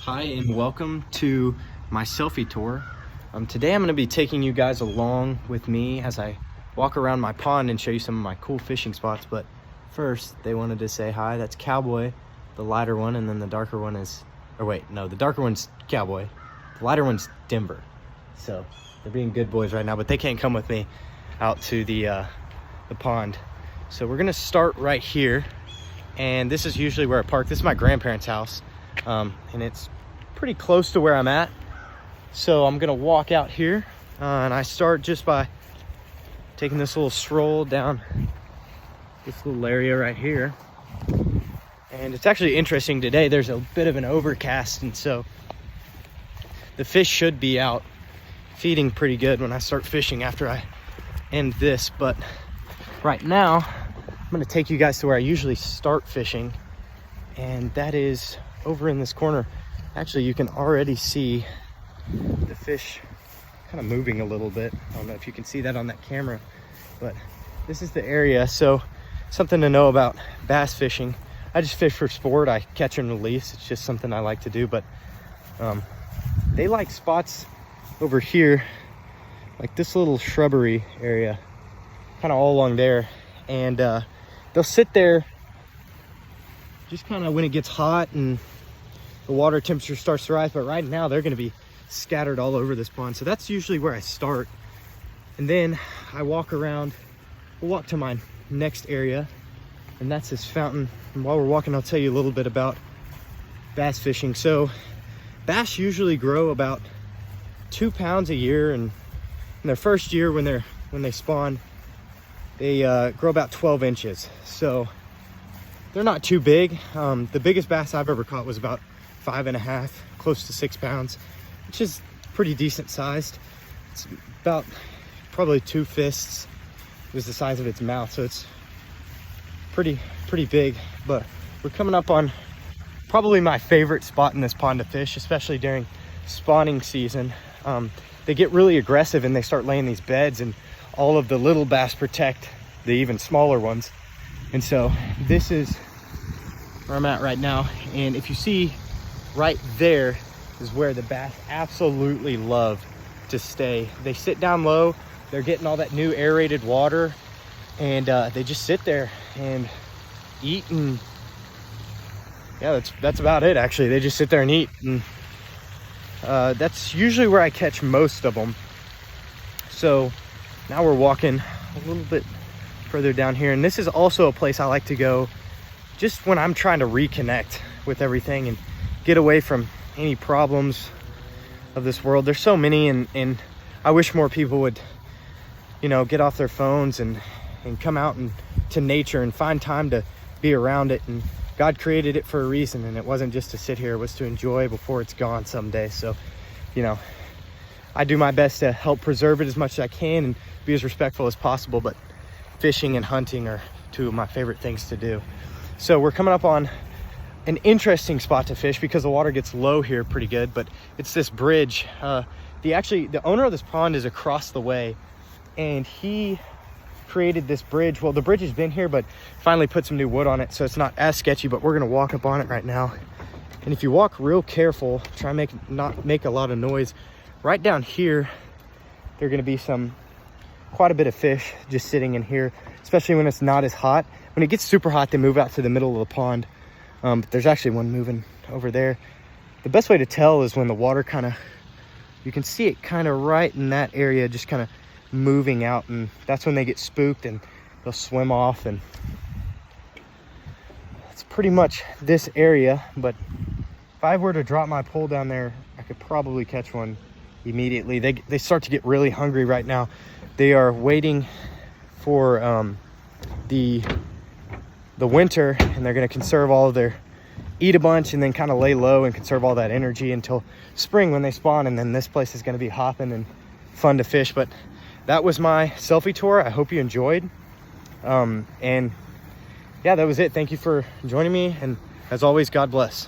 Hi and welcome to my selfie tour. Today I'm going to be taking you guys along with me as I walk around my pond and show you some of my cool fishing spots. But first, they wanted to say hi. That's Cowboy, the lighter one, and then the darker one is, or wait, no, the darker one's Cowboy. The lighter one's Denver. So they're being good boys right now, but they can't come with me out to the pond. So we're going to start right here. And this is usually where I park. This is my grandparents' house. And it's pretty close to where I'm at. So I'm gonna walk out here and I start just by taking this little stroll down this little area right here. And it's actually interesting today. There's a bit of an overcast, and so the fish should be out feeding pretty good when I start fishing after I end this. But right now I'm gonna take you guys to where I usually start fishing, and that is over in this corner. Actually, you can already see the fish kind of moving a little bit. I don't know if you can see that on that camera, but this is the area. So something to know about bass fishing. I just fish for sport. I catch and release. It's just something I like to do, but they like spots over here, like this little shrubbery area, kind of all along there. And they'll sit there just kind of when it gets hot and the water temperature starts to rise. But right now they're going to be scattered all over this pond. So that's usually where I start. And then I walk around, we'll walk to my next area, and that's this fountain. And while we're walking, I'll tell you a little bit about bass fishing. So bass usually grow about 2 pounds a year, and in their first year when they spawn, they grow about 12 inches. So they're not too big. The biggest bass I've ever caught was about 5.5, close to 6 pounds, which is pretty decent sized. It's about probably 2 fists was the size of its mouth, so it's pretty big. But we're coming up on probably my favorite spot in this pond to fish, especially during spawning season. They get really aggressive and they start laying these beds, and all of the little bass protect the even smaller ones. And so this is where I'm at right now. And if you see right there is where the bass absolutely love to stay. They sit down low. They're getting all that new aerated water, and they just sit there and eat. And yeah, that's about it. Actually, they just sit there and eat. And that's usually where I catch most of them. So now we're walking a little bit further down here, and this is also a place I like to go just when I'm trying to reconnect with everything and get away from any problems of this world. There's so many, and I wish more people would, get off their phones and come out and to nature and find time to be around it. And God created it for a reason, and it wasn't just to sit here, it was to enjoy before it's gone someday. So, I do my best to help preserve it as much as I can and be as respectful as possible, but fishing and hunting are two of my favorite things to do. So we're coming up on an interesting spot to fish because the water gets low here pretty good, but it's this bridge. The owner of this pond is across the way, and he created this bridge. Well, the bridge has been here, but finally put some new wood on it, so it's not as sketchy. But we're gonna walk up on it right now, and if you walk real careful, try and not make a lot of noise. Right down here, there are gonna be quite a bit of fish just sitting in here, especially when it's not as hot. When it gets super hot, they move out to the middle of the pond. But there's actually one moving over there. The best way to tell is when the water you can see it kind of right in that area, just kind of moving out, and that's when they get spooked and they'll swim off. And it's pretty much this area, but if I were to drop my pole down there, I could probably catch one immediately. They start to get really hungry right now. They are waiting for the winter, and they're going to conserve all of eat a bunch and then kind of lay low and conserve all that energy until spring when they spawn. And then this place is going to be hopping and fun to fish. But that was my selfie tour. I hope you enjoyed. And yeah, that was it. Thank you for joining me. And as always, God bless.